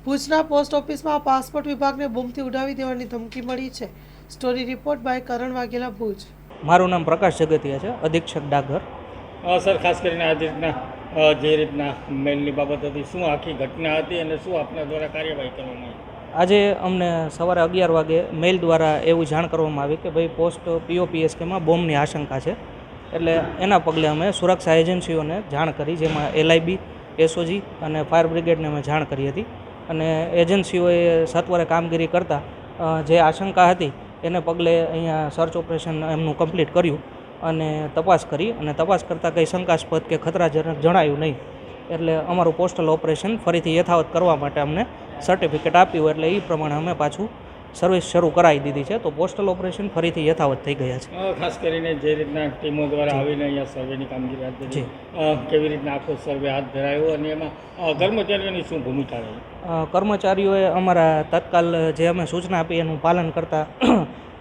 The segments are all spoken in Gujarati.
ભુજના પોસ્ટ ઓફિસમાં પાસપોર્ટ વિભાગને બૂમથી ઉડાવી દેવાની ધમકી મળી છે. સ્ટોરી રિપોર્ટ બાય કરણ વાઘેલા, ભુજ. મારું નામ પ્રકાશ જગતિયા છે, અધિક્ષક ડાકઘર. સર, ખાસ કરીને આ રીતના જે રીતના મેલની બાબત હતી, શું આખી ઘટના હતી અને શું આપના દ્વારા કાર્યવાહી કરવામાં આવી? આજે અમને સવારે 11 વાગે મેલ દ્વારા એવું જાણ કરવામાં આવી કે ભાઈ પોસ્ટ POPSKમાં બોમ્બની આશંકા છે. એટલે એના પગલે અમે સુરક્ષા એજન્સીઓને જાણ કરી, જેમાં LIB, SOG અને ફાયર બ્રિગેડને અમે જાણ કરી હતી. અને એજન્સીઓએ સત્વરે કામગીરી કરતાં જે આશંકા હતી એને પગલે અહીંયા સર્ચ ઓપરેશન એમનું કમ્પ્લીટ કર્યું અને તપાસ કરી. અને તપાસ કરતાં કંઈ શંકાસ્પદ કે ખતરાજનક જણાયું નહીં. એટલે અમારું પોસ્ટલ ઓપરેશન ફરીથી યથાવત કરવા માટે અમને સર્ટિફિકેટ આપ્યું. એટલે એ પ્રમાણે અમે પાછું સર્વિસ શરૂ કરાવી દીધી છે. તો પોસ્ટલ ઓપરેશન ફરીથી યથાવત થઈ ગયા છે. ખાસ કરીને જે રીતના ટીમો દ્વારા આવીને અહીંયા સર્વેની કામગીરી હાથ ધરી, કેવી રીતના આખો સર્વે હાથ ધરાયો અને એમાં કર્મચારીઓની શું ભૂમિકા રહી? કર્મચારીઓએ અમારા તત્કાલ જે અમે સૂચના આપી એનું પાલન કરતાં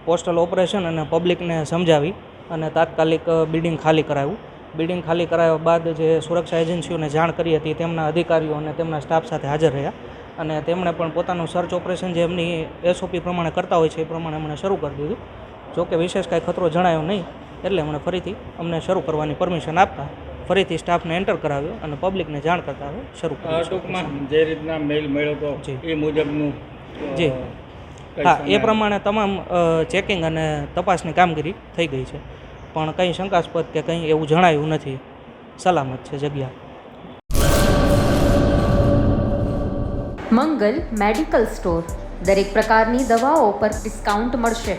પોસ્ટલ ઓપરેશન અને પબ્લિકને સમજાવી અને તાત્કાલિક બિલ્ડિંગ ખાલી કરાવ્યું. બિલ્ડિંગ ખાલી કરાવ્યા બાદ જે સુરક્ષા એજન્સીઓને જાણ કરી હતી તેમના અધિકારીઓ અને તેમના સ્ટાફ સાથે હાજર રહ્યા અને તેમણે પણ પોતાનું સર્ચ ઓપરેશન જે એમની SOP પ્રમાણે કરતા હોય છે એ પ્રમાણે અમને શરૂ કરી દીધું. જોકે વિશેષ કાંઈ ખતરો જણાયો નહીં, એટલે અમને ફરીથી અમને શરૂ કરવાની પરમિશન આપતા ફરીથી સ્ટાફને એન્ટર કરાવ્યો અને પબ્લિકને જાણ કરતા હવે શરૂ કર્યું. ટૂંકમાં જે રીતના મેલ મળ્યો હતો એ મુજબનું જી હા, એ પ્રમાણે તમામ ચેકિંગ અને તપાસની કામગીરી થઈ ગઈ છે, પણ કંઈ શંકાસ્પદ કે કંઈ એવું જણાયું નથી. સલામત છે જગ્યા. મંગલ મેડિકલ સ્ટોર, દરેક પ્રકારની દવાઓ પર ડિસ્કાઉન્ટ મળશે.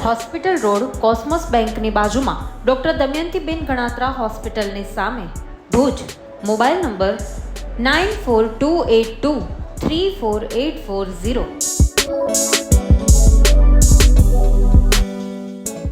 હોસ્પિટલ રોડ, કોસ્મોસ બેંકની બાજુમાં, ડૉક્ટર દમયંતીબેન ગણાત્રા હોસ્પિટલની સામે, ભુજ. Mobile number 9428234840.